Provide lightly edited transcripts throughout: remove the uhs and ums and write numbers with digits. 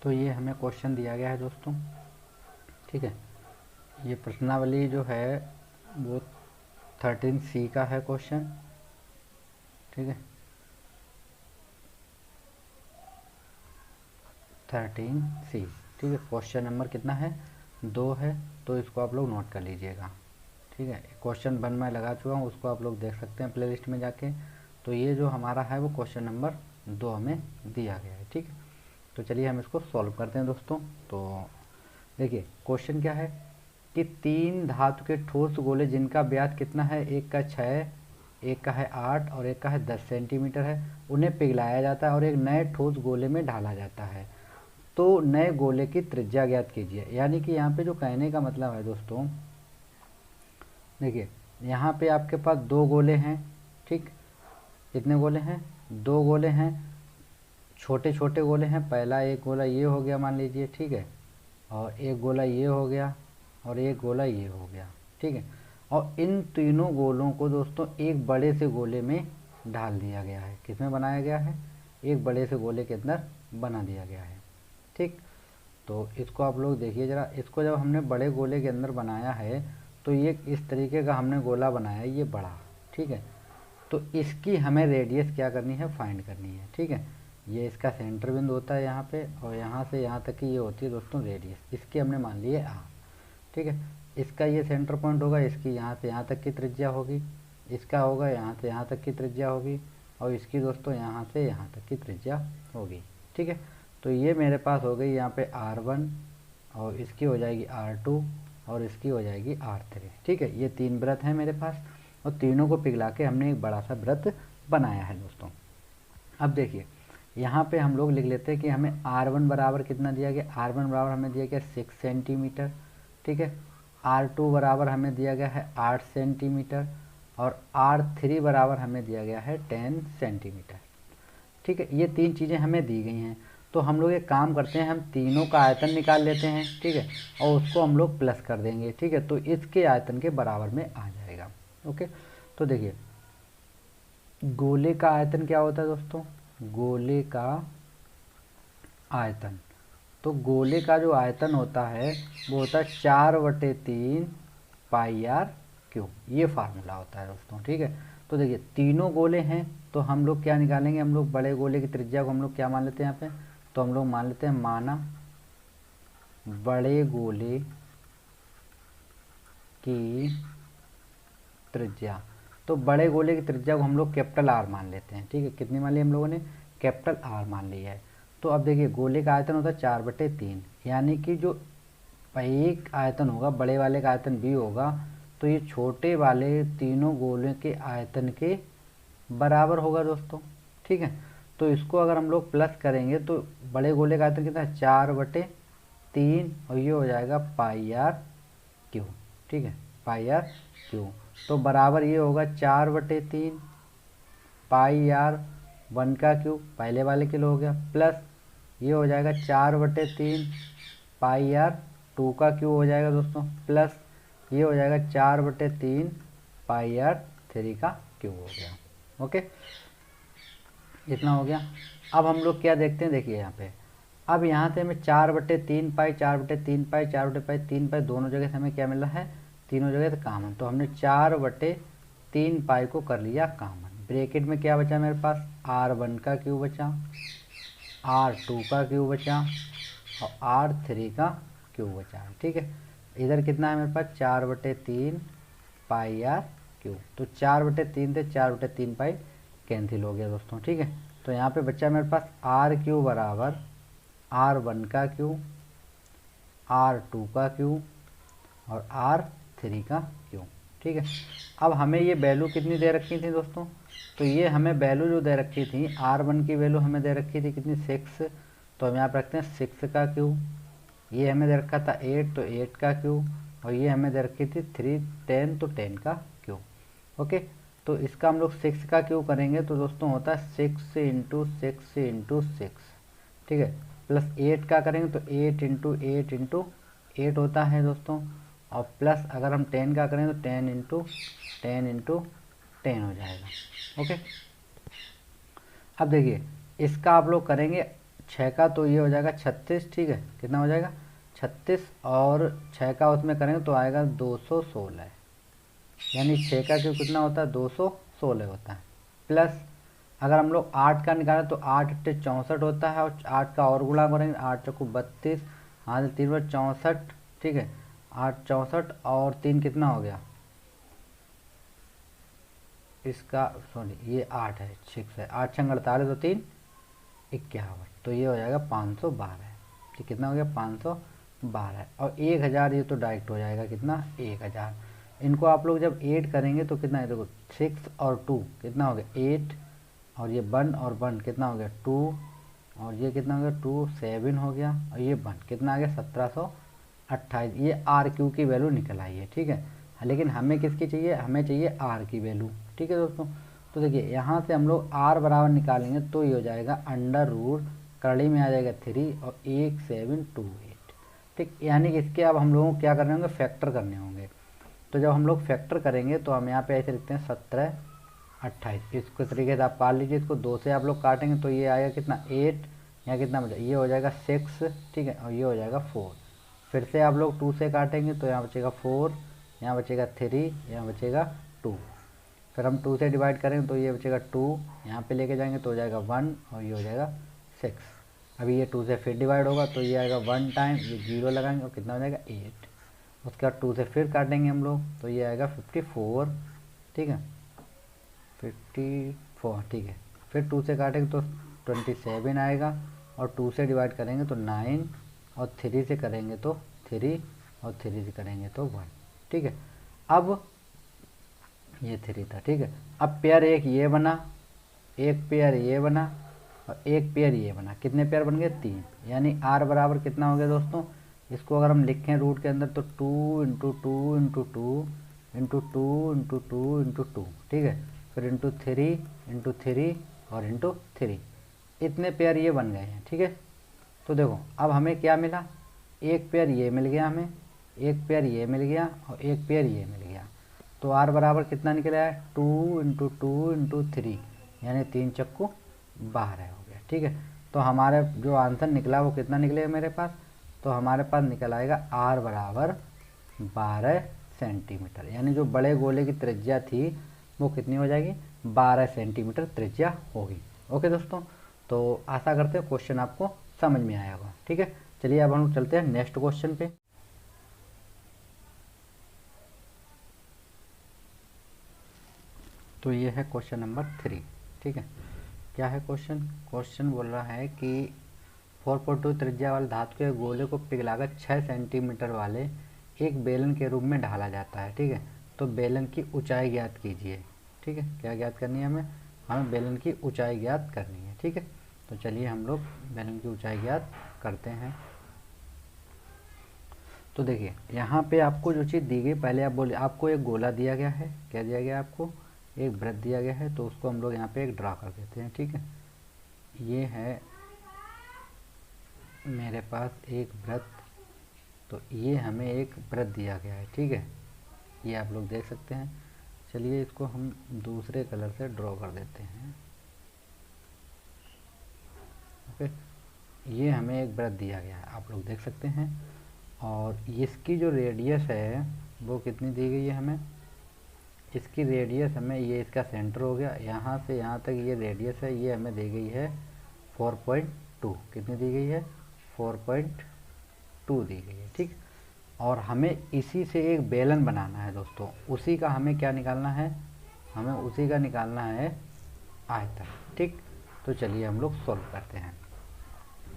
तो ये हमें क्वेश्चन दिया गया है दोस्तों, ठीक है। ये प्रश्नावली जो है वो 13C का है क्वेश्चन, ठीक है, 13C, ठीक है। क्वेश्चन नंबर कितना है, 2 है, तो इसको आप लोग नोट कर लीजिएगा, ठीक है। क्वेश्चन 1 मैं लगा चुका हूँ, उसको आप लोग देख सकते हैं प्लेलिस्ट में जाके। तो ये जो हमारा है वो क्वेश्चन नंबर 2 हमें दिया गया है, ठीक है। तो चलिए हम इसको सॉल्व करते हैं दोस्तों। तो देखिए क्वेश्चन क्या है कि 3 धातु के ठोस गोले जिनका व्यास कितना है, एक का 6, एक का है 8 और एक का है 10 सेंटीमीटर है, उन्हें पिघलाया जाता है और एक नए ठोस गोले में ढाला जाता है, तो नए गोले की त्रिज्या ज्ञात कीजिए। यानी कि यहाँ पे जो कहने का मतलब है दोस्तों, देखिए यहाँ पे आपके पास 2 गोले हैं, ठीक, कितने गोले हैं, 2 गोले हैं, छोटे छोटे गोले हैं। पहला एक गोला ये हो गया मान लीजिए, ठीक है, और एक गोला ये हो गया और एक गोला ये हो गया, ठीक है। और इन तीनों गोलों को दोस्तों एक बड़े से गोले में ढाल दिया गया है। किसमें बनाया गया है, एक बड़े से गोले के अंदर बना दिया गया है, ठीक। तो इसको आप लोग देखिए ज़रा, इसको जब हमने बड़े गोले के अंदर बनाया है तो ये इस तरीके का हमने गोला बनाया है, ये बड़ा, ठीक है। तो इसकी हमें रेडियस क्या करनी है, फाइंड करनी है, ठीक है। ये इसका सेंटर बिंदु होता है यहाँ पे, और यहाँ से यहाँ तक की ये होती है दोस्तों रेडियस। इसकी हमने मान ली है आर, ठीक है। इसका ये सेंटर पॉइंट होगा, इसकी यहाँ से यहाँ तक की त्रिज्या होगी, इसका होगा यहाँ से यहाँ तक की त्रिज्या होगी, और इसकी दोस्तों यहाँ से यहाँ तक की त्रिज्या होगी, ठीक है। तो ये मेरे पास हो गई यहाँ पे R1, और इसकी हो जाएगी R2, और इसकी हो जाएगी R3, ठीक है। ये 3 वृत्त हैं मेरे पास, और तीनों को पिघला के हमने एक बड़ा सा वृत्त बनाया है दोस्तों। अब देखिए यहाँ पे हम लोग लिख लेते हैं कि हमें R1 बराबर कितना दिया गया, R1 बराबर हमें दिया गया 6 सेंटीमीटर, ठीक है। R2 बराबर हमें दिया गया है 8 सेंटीमीटर, और R3 बराबर हमें दिया गया है 10 सेंटीमीटर, ठीक है। ये 3 चीज़ें हमें दी गई हैं। तो हम लोग एक काम करते हैं, हम तीनों का आयतन निकाल लेते हैं, ठीक है, और उसको हम लोग प्लस कर देंगे, ठीक है। तो इसके आयतन के बराबर में आ जाएगा, ओके। तो देखिए गोले का आयतन क्या होता है दोस्तों, गोले का आयतन, तो गोले का जो आयतन होता है वो होता है 4/3 पाई आर क्यूब, ये फार्मूला होता है दोस्तों, ठीक है। तो देखिए तीनों गोले हैं, तो हम लोग क्या निकालेंगे, हम लोग बड़े गोले की त्रिज्या को हम लोग क्या मान लेते हैं यहाँ पे, तो हम लोग मान लेते हैं माना बड़े गोले की त्रिज्या। तो बड़े गोले की त्रिज्या को हम लोग कैपिटल आर मान लेते हैं, ठीक है। कितनी मान ली हम लोगों ने, कैपिटल आर मान ली है। तो अब देखिए गोले का आयतन होता है 4/3, यानी कि जो एक आयतन होगा बड़े वाले का आयतन भी होगा, तो ये छोटे वाले तीनों गोले के आयतन के बराबर होगा दोस्तों, ठीक है। तो इसको अगर हम लोग प्लस करेंगे तो बड़े गोले का आयतन कितना है, 4/3, और ये हो जाएगा पाई आर क्यू, ठीक है, पाई आर क्यू। तो बराबर ये होगा 4/3 पाई आर 1 का क्यूब, पहले वाले के लिए हो गया, प्लस ये हो जाएगा 4/3 पाई आर 2 का क्यूब हो जाएगा दोस्तों, प्लस ये हो जाएगा 4/3 पाई आर 3 का क्यूब हो गया, ओके। इतना हो गया। अब हम लोग क्या देखते हैं, देखिए यहाँ पे, अब यहाँ से हमें 4/3 पाई 4/3 पाई 4/3 पाई दोनों जगह से हमें क्या मिला है, तीनों जगह से कॉमन। तो हमने 4/3 पाई को कर लिया कॉमन। ब्रैकेट में क्या बचा मेरे पास, R1 का क्यूब बचा, R2 का क्यूब बचा, और R3 का क्यूब बचा है, ठीक है। इधर कितना है मेरे पास, 4/3 पाई आर क्यूब। तो 4/3 से 4/3 पाई कैंसिल हो गया दोस्तों, ठीक है। तो यहाँ पे बच्चा मेरे पास R क्यूब बराबर R1 का क्यूब, R2 का क्यूब, और R3 का क्यूब, ठीक है। अब हमें ये वैल्यू कितनी दे रखी थी दोस्तों, तो ये हमें वैल्यू जो दे रखी थी, R1 की वैल्यू हमें दे रखी थी कितनी, 6। तो हम यहाँ पर रखते हैं 6 का क्यूब। ये हमें दे रखा था 8, तो 8 का क्यूब, और ये हमें दे रखी थी 3 10, तो 10 का क्यूब, ओके। तो इसका हम लोग 6 का क्यूब करेंगे तो दोस्तों होता है 6 × 6 × 6, ठीक है, प्लस 8 का करेंगे तो 8 × 8 × 8 होता है दोस्तों, और प्लस अगर हम 10 का करें तो 10 × 10 × 10 हो जाएगा, ओके। अब देखिए इसका आप लोग करेंगे 6 का तो ये हो जाएगा 36, ठीक है, कितना हो जाएगा 36, और 6 का उसमें करेंगे तो आएगा 216, यानी 6 का क्यों कितना होता है 216 होता है। प्लस अगर हम लोग 8 का निकालें तो 8 अट्ठे 64 होता है, और 8 का और गुणा करेंगे 8 चौको 32, हाँ 3 बार 64, ठीक है, 8 64 और 3 कितना हो गया इसका, सॉरी ये 8 है 6 है, 8 छंग 48 और 3 51, तो ये हो जाएगा 512, ठीक, कितना हो गया 512, और 1000 ये तो डायरेक्ट हो जाएगा कितना 1000। इनको आप लोग जब ऐड करेंगे तो कितना है देखो 6 और 2 कितना हो गया 8, और ये 1 और 1 कितना हो गया 2, और ये कितना हो गया 2 7 हो गया, और ये 1 कितना आ गया 1728। ये आर क्यू की वैल्यू निकल आई है, ठीक है, लेकिन हमें किसकी चाहिए, हमें चाहिए आर की वैल्यू, ठीक है दोस्तों। तो देखिए यहाँ से हम लोग आर बराबर निकालेंगे तो ये हो जाएगा अंडर रूट कड़ी में आ जाएगा 3 और 1728, ठीक, यानी कि इसके अब हम लोगों को क्या करने होंगे फैक्टर करने होंगे। तो जब हम लोग फैक्टर करेंगे तो हम यहाँ पे ऐसे लिखते हैं 17 28, इसको तरीके से आप काट लीजिए, इसको 2 से आप लोग काटेंगे तो ये आएगा कितना 8, यहाँ कितना बचा ये हो जाएगा 6, ठीक है, और ये हो जाएगा 4, फिर से आप लोग 2 से काटेंगे तो यहाँ बचेगा 4, यहाँ बचेगा 3, यहाँ बचेगा 2, फिर हम 2 से डिवाइड करेंगे तो ये बचेगा 2, यहाँ पे लेके जाएंगे तो हो जाएगा 1, और ये हो जाएगा 6। अभी ये 2 से फिर डिवाइड होगा तो ये आएगा 1 टाइम, ये 0 लगाएंगे और कितना हो जाएगा 8, उसके बाद 2 से फिर काटेंगे हम लोग तो ये आएगा 54, ठीक है 54, ठीक है, फिर 2 से काटेंगे तो 27 आएगा, और 2 से डिवाइड करेंगे तो 9, और 3 से करेंगे तो 3, और 3 से करेंगे तो 1, ठीक है। अब ये 3 था, ठीक है, अब पेयर एक ये बना, एक पेयर ये बना, और एक पेयर ये बना, कितने पेयर बन गए 3, यानी आर बराबर कितना हो गया दोस्तों, इसको अगर हम लिखें रूट के अंदर तो 2 into 2 into 2 into 2 into 2 into 2, ठीक है, फिर इंटू 3 और इंटू 3, इतने पेयर ये बन गए हैं, ठीक है। तो देखो अब हमें क्या मिला, एक पेयर ये मिल गया हमें, एक पेयर ये मिल गया, और एक पेयर ये मिल गया, तो आर बराबर कितना निकला है 2 इंटू 2 इंटू 3, यानी 3 चक्कू 12 हो गया, ठीक है। तो हमारे जो आंसर निकला वो कितना निकलेगा मेरे पास, तो हमारे पास निकल आएगा आर बराबर 12 सेंटीमीटर, यानी जो बड़े गोले की त्रिज्या थी वो कितनी हो जाएगी 12 सेंटीमीटर त्रिज्या होगी। ओके दोस्तों, तो आशा करते हैं क्वेश्चन आपको समझ में आया होगा, ठीक है। चलिए अब हम चलते हैं नेक्स्ट क्वेश्चन पे। तो ये है क्वेश्चन नंबर 3, ठीक है। क्या है क्वेश्चन, क्वेश्चन बोल रहा है कि 4.2 त्रिज्या वाले धातु के गोले को पिघलाकर 6 सेंटीमीटर वाले एक बेलन के रूप में ढाला जाता है, ठीक है। तो बेलन की ऊंचाई ज्ञात कीजिए, ठीक है, क्या ज्ञात करनी है हमें बेलन की ऊंचाई ज्ञात करनी है, ठीक है। तो चलिए हम लोग बेलन की ऊंचाई ज्ञात करते हैं। तो देखिए यहाँ पे आपको जो चीज़ दी गई, पहले आप बोले आपको एक गोला दिया गया है, क्या दिया गया आपको एक वृत्त दिया गया है, तो उसको हम लोग यहाँ पे एक ड्रा कर देते हैं, ठीक है। ये है मेरे पास एक वृत्त, तो ये हमें एक वृत्त दिया गया है, ठीक है, ये आप लोग देख सकते हैं। चलिए इसको हम दूसरे कलर से ड्रॉ कर देते हैं। ओके, ये हमें एक वृत्त दिया गया है, आप लोग देख सकते हैं, और इसकी जो रेडियस है वो कितनी दी गई है हमें, इसकी रेडियस हमें, ये इसका सेंटर हो गया, यहाँ से यहाँ तक ये रेडियस है, ये हमें दी गई है 4.2, कितनी दी गई है 4.2 दी गई है, ठीक। और हमें इसी से एक बेलन बनाना है दोस्तों, उसी का हमें क्या निकालना है, हमें उसी का निकालना है आयतन, ठीक। तो चलिए हम लोग सॉल्व करते हैं।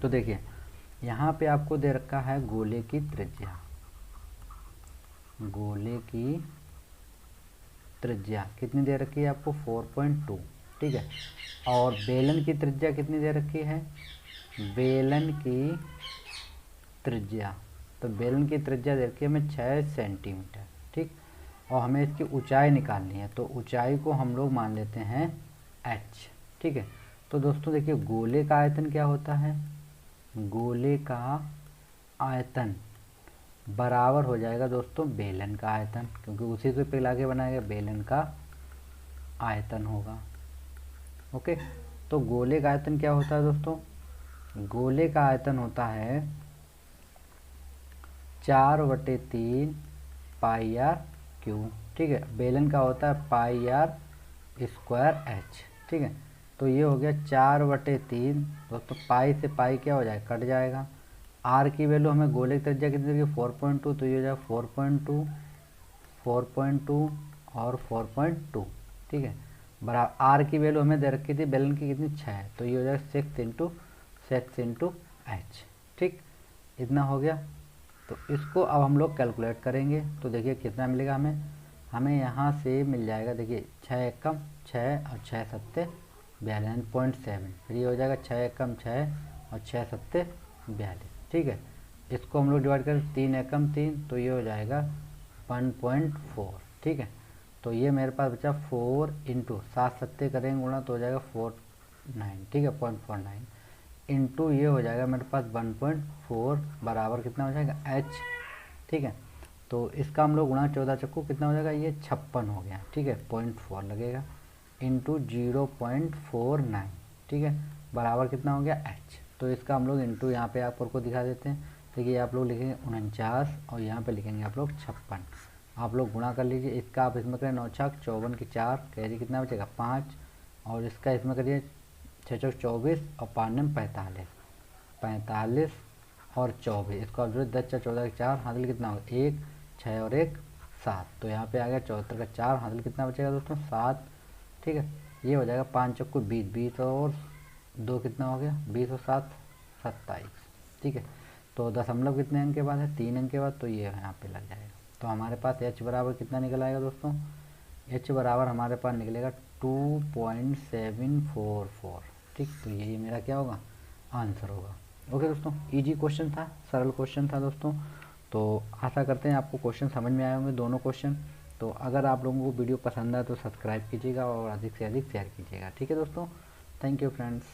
तो देखिए यहाँ पे आपको दे रखा है गोले की त्रिज्या, गोले की त्रिज्या कितनी दे रखी है आपको 4.2, ठीक है। और बेलन की त्रिज्या कितनी दे रखी है, बेलन की त्रिज्या, तो बेलन की त्रिज्या दे रखी है हमें 6 सेंटीमीटर, ठीक। और हमें इसकी ऊंचाई निकालनी है, तो ऊंचाई को हम लोग मान लेते हैं h, ठीक है। तो दोस्तों देखिए गोले का आयतन क्या होता है, गोले का आयतन बराबर हो जाएगा दोस्तों बेलन का आयतन, क्योंकि उसी से पिघला के बनाया गया बेलन का आयतन होगा। ओके, तो गोले का आयतन क्या होता है दोस्तों, गोले का आयतन होता है 4/3 पाई आर क्यू, ठीक है। बेलन का होता है पाई आर स्क्वायर एच, ठीक है। तो ये हो गया 4/3 दोस्तों, पाई से पाई क्या हो जाएगा, कट जाएगा। आर की वैल्यू हमें गोले की त्रिज्या कितनी देगी 4.2, तो ये हो जाएगा 4.2 और 4.2, ठीक है। बराबर आर की वैल्यू हमें दे रखी थी बेलन की कितनी 6 है, तो ये हो जाएगा 6 इंटू एच, ठीक। इतना हो गया। तो इसको अब हम लोग कैलकुलेट करेंगे, तो देखिए कितना मिलेगा हमें यहाँ से मिल जाएगा, देखिए 6 एकम 6 और 6 सत्ते 42 0.7, फिर ये हो जाएगा 6 एकम 6 और 6 सत्ते 42, ठीक है। इसको हम लोग डिवाइड करें 3 एकम 3, तो ये हो जाएगा 1.4, ठीक है। तो ये मेरे पास बचा 4 इंटू 7 सत्ते करेंगे गुणा तो हो जाएगा 49, ठीक है, 0.49 इंटू ये हो जाएगा मेरे पास 1.4 बराबर कितना हो जाएगा h, ठीक है। तो इसका हम लोग गुणा 14 चक्कू कितना हो जाएगा, ये 56 हो गया, ठीक है, 0.4 लगेगा इंटू 0.49, ठीक है, बराबर कितना हो गया h। तो इसका हम लोग इंटू यहाँ पे आपको दिखा देते हैं, देखिए आप लोग लिखेंगे 49 और यहाँ पे लिखेंगे आप लोग 56, आप लोग गुणा कर लीजिए। इसका आप इसमें करें 9 छक 54 की 4 कैरी कितना बचेगा 5, और इसका इसमें करिए 6 चौक 24 और 5 45 और 24, इसको आप जो 10 4 14 की 4 हासिल कितना होगा 1 6 और 1 7, तो यहाँ पे आ गया 74 का 4 हासिल कितना बचेगा दोस्तों 7, ठीक है। ये हो जाएगा 5 चक्कू 20, 20 और 2 कितना हो गया 20 और 7 27, ठीक है। तो दशमलव कितने अंक के बाद है 3 अंक के बाद, तो ये यहाँ पे लग जाएगा। तो हमारे पास h बराबर कितना निकल आएगा दोस्तों, h बराबर हमारे पास निकलेगा 2.744, ठीक। तो यही मेरा क्या होगा आंसर होगा। ओके दोस्तों, इजी क्वेश्चन था, सरल क्वेश्चन था दोस्तों। तो आशा करते हैं आपको क्वेश्चन समझ में आए होंगे दोनों क्वेश्चन। तो अगर आप लोगों को वीडियो पसंद आए तो सब्सक्राइब कीजिएगा और अधिक से अधिक शेयर कीजिएगा, ठीक है दोस्तों। Thank you friends.